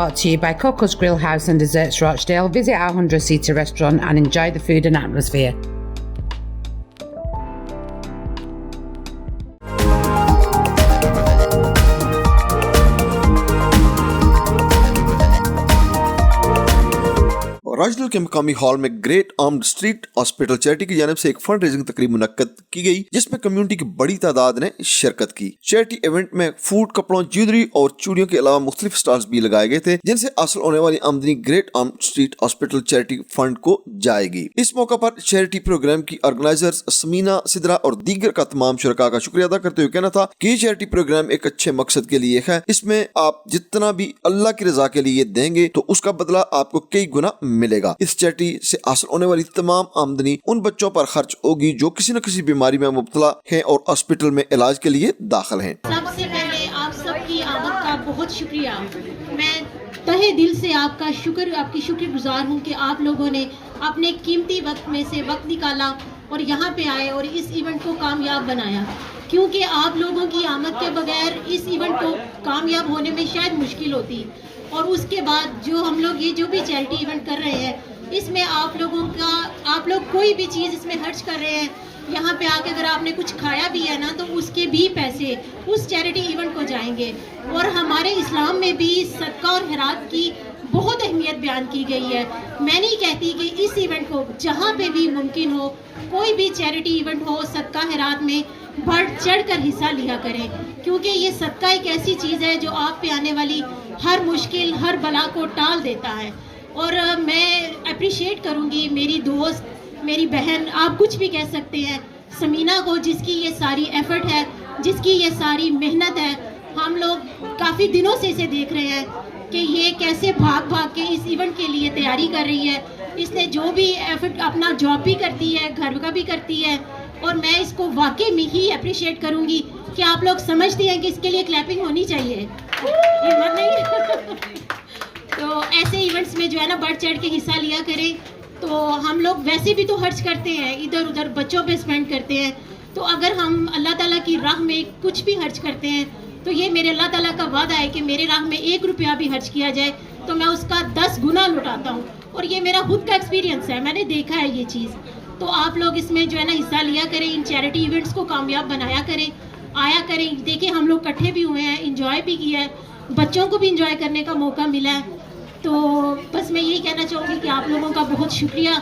Brought to you by Coco's Grill House and Desserts Rochdale. Visit our 100-seater restaurant and enjoy the food and atmosphere. राजडल के मकामी hall में great armed street hospital charity की जानिब से एक fund raising तकरीब मुनक्कद की गई, जिसमें कम्युनिटी की बड़ी तादाद ने शिरकत की। चैरिटी इवेंट में फूड, कपड़ों, ज्वेलरी और चूड़ियों के अलावा मुख्तलिफ स्टॉल्स भी लगाए गए थे, जिनसे हासिल होने वाली आमदनी great armed street hospital charity fund को जाएगी। इस मौका पर चैरिटी प्रोग्राम की ऑर्गेनाइजर्स समीना, सिद्रा और दीगर का तमाम शुरका का शुक्रिया अदा करते हुए कहना था कि ये चैरिटी प्रोग्राम एक अच्छे मकसद के लिए है। इसमें आप जितना भी अल्लाह की रजा के लिए देंगे तो उसका बदला आपको कई गुना मिलेगा। इस चैरिटी से हासिल होने वाली तमाम आमदनी उन बच्चों पर खर्च होगी जो किसी न किसी बीमारी में मुब्तला हैं और हॉस्पिटल में इलाज के लिए दाखिल हैं। सबसे पहले आप सबकी आमद का बहुत शुक्रिया। मैं तहे दिल से आपकी शुक्रगुजार हूँ कि आप लोगों ने अपने कीमती वक्त में से वक्त निकाला और यहाँ पे आए और इस इवेंट को कामयाब बनाया, क्योंकि आप लोगों की आमद के बगैर इस इवेंट को कामयाब होने में शायद मुश्किल होती। और उसके बाद जो हम लोग ये जो भी चैरिटी इवेंट कर रहे हैं, इसमें आप लोग कोई भी चीज़ इसमें खर्च कर रहे हैं, यहाँ पे आके अगर आपने कुछ खाया भी है ना तो उसके भी पैसे उस चैरिटी इवेंट को जाएंगे। और हमारे इस्लाम में भी सदका और खैरात की बहुत अहमियत बयान की गई है। मैं नहीं कहती कि इस इवेंट को जहाँ पे भी मुमकिन हो, कोई भी चैरिटी इवेंट हो, सदका खैरात में बढ़ चढ़ कर हिस्सा लिया करें, क्योंकि ये सदका एक ऐसी चीज़ है जो आप पे आने वाली हर मुश्किल, हर बला को टाल देता है। और मैं अप्रिशिएट करूँगी मेरी दोस्त, मेरी बहन, आप कुछ भी कह सकते हैं, समीना को, जिसकी ये सारी एफर्ट है, जिसकी ये सारी मेहनत है। हम लोग काफ़ी दिनों से इसे देख रहे हैं कि ये कैसे भाग भाग के इस इवेंट के लिए तैयारी कर रही है। इसने जो भी एफर्ट, अपना जॉब भी करती है, घर का भी करती है, और मैं इसको वाकई में ही अप्रिशिएट करूँगी कि आप लोग समझते हैं कि इसके लिए क्लैपिंग होनी चाहिए, हिम्मत नहीं। तो ऐसे इवेंट्स में जो है ना बढ़ चढ़ के हिस्सा लिया करें। तो हम लोग वैसे भी तो खर्च करते हैं, इधर उधर बच्चों पे स्पेंड करते हैं, तो अगर हम अल्लाह ताला की राह में कुछ भी खर्च करते हैं तो ये मेरे अल्लाह ताला का वादा है कि मेरे राह में 1 रुपया भी खर्च किया जाए तो मैं उसका 10 गुना लुटाता हूँ। और ये मेरा खुद का एक्सपीरियंस है, मैंने देखा है ये चीज़। तो आप लोग इसमें जो है ना हिस्सा लिया करें, इन चैरिटी इवेंट्स को कामयाब बनाया करें, आया करें। देखिए हम लोग इकट्ठे भी हुए हैं, इंजॉय भी किया है, बच्चों को भी इंजॉय करने का मौका मिला है। तो बस मैं यही कहना चाहूँगी कि आप लोगों का बहुत शुक्रिया।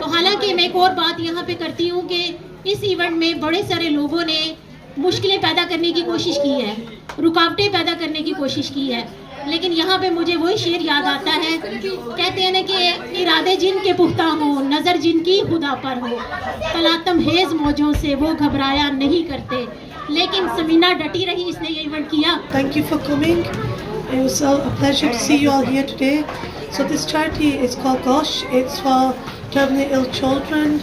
तो हालांकि मैं एक और बात यहाँ पे करती हूँ कि इस इवेंट में बड़े सारे लोगों ने मुश्किलें पैदा करने की कोशिश की है, रुकावटें पैदा करने की कोशिश की है, लेकिन यहाँ पे मुझे वही शेर याद आता है, कहते हैं ना कि इरादे जिनके पुख्ता हो, नज़र जिनकी खुदा पर हो, तलातम हेज मौजों से वो घबराया नहीं करते। लेकिन समीना डटी रही, इसने ये इवेंट किया। Thank you for coming. It was a pleasure to see you all here today. So this charity is called GOSH. It's for terminally ill children.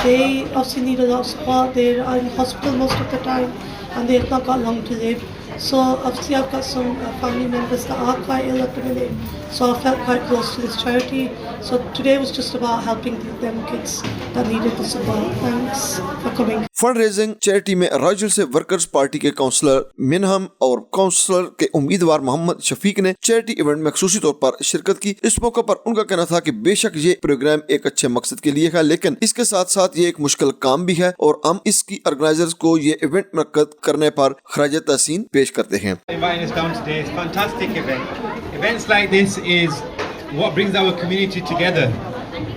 They obviously need a lot of support. They're in hospital most of the time and they've not got long to live. So obviously I've got some family members that are quite ill at the minute, so I felt quite close to this charity. So today was just about helping them kids that needed the support. Thanks for coming. Fund raising charity में राजल से workers party के counsellor मिनहम और counsellor के उम्मीदवार मोहम्मद शफीक ने charity event में खसूसी तौर पर शिरकत की। इस मौके पर उनका कहना था कि बेशक ये प्रोग्राम एक अच्छे मकसद के लिए है, लेकिन इसके साथ साथ ये एक मुश्किल काम भी है और हम इसकी ऑर्गेनाइजर्स को ये इवेंट मुनक्कद करने पर खराज तहसीन पेश करते हैं। Events like this is what brings our community together.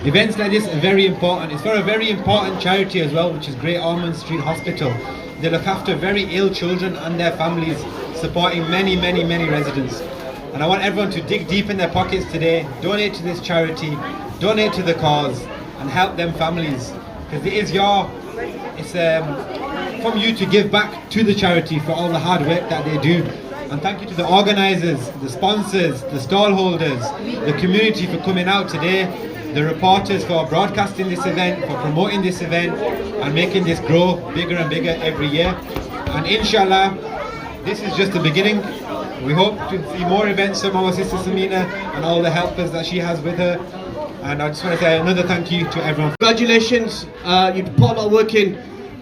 Events like this are very important. It's for a very important charity as well, which is Great Ormond Street Hospital. They look after very ill children and their families, supporting many residents. And I want everyone to dig deep in their pockets today, donate to this charity, donate to the cause, and help them families. Because it's from you to give back to the charity for all the hard work that they do. And thank you to the organisers, the sponsors, the stall holders, the community for coming out today, the reporters for broadcasting this event, for promoting this event and making this grow bigger and bigger every year. And inshallah, this is just the beginning. We hope to see more events from our sister Samina and all the helpers that she has with her. And I just want to say another thank you to everyone. Congratulations, you put a lot of work in.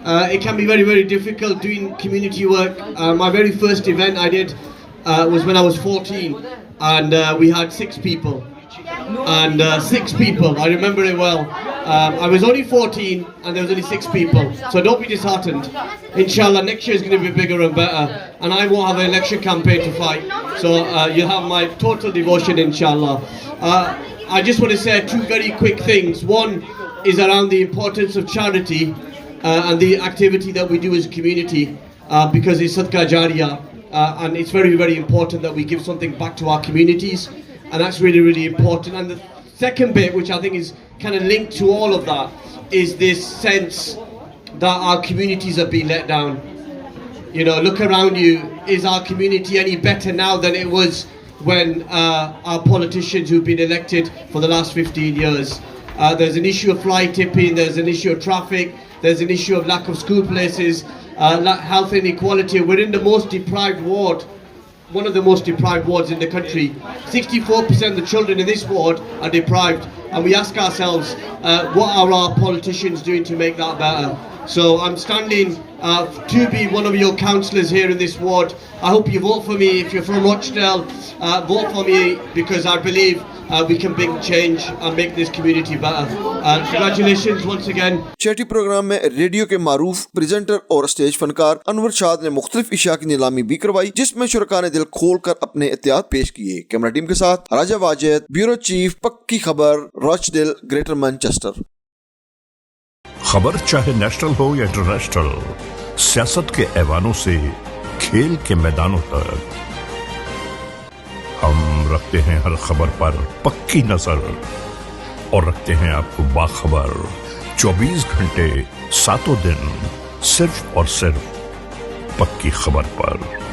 It can be very difficult doing community work. My very first event I did was when I was 14. and we had 6 people. And 6 people, I remember it well. I was only 14 and there was only 6 people. So don't be disheartened. Inshallah, next year is going to be bigger and better. And I won't have an election campaign to fight. So you'll have my total devotion, inshallah. I just want to say 2 very quick things. One is around the importance of charity and the activity that we do as a community, because it's Sadaqah Jariyah, and it's very, very important that we give something back to our communities, and that's really, really important. And the second bit, which I think is kind of linked to all of that, is this sense that our communities are being let down. You know, look around you. Is our community any better now than it was when our politicians who've been elected for the last 15 years? There's an issue of fly tipping, there's an issue of traffic, there's an issue of lack of school places, health inequality. We're in the most deprived ward, one of the most deprived wards in the country. 64% of the children in this ward are deprived, and we ask ourselves, what are our politicians doing to make that better? So I'm standing to be one of your councillors here in this ward. I hope you vote for me. If you're from Rochdale, vote for me, because I believe we can bring change and make this community better. Congratulations once again. Charity programme में radio के मारूफ presenter और stage फनकार अनवर शाद ने मुख्तलिफ इशा की नीलामी भी करवाई, जिसमें शुरका ने दिल खोल कर अपने एहतियात पेश किए। कैमरा टीम के साथ राजा वाजिद, ब्यूरो चीफ, पक्की खबर, रॉचडेल, ग्रेटर मैनचेस्टर। खबर चाहे नेशनल हो या इंटरनेशनल, सियासत के ऐवानों से खेल के मैदानों तक, हम रखते हैं हर खबर पर पक्की नजर और रखते हैं आपको बाखबर 24 घंटे 7 दिन सिर्फ और सिर्फ पक्की खबर पर।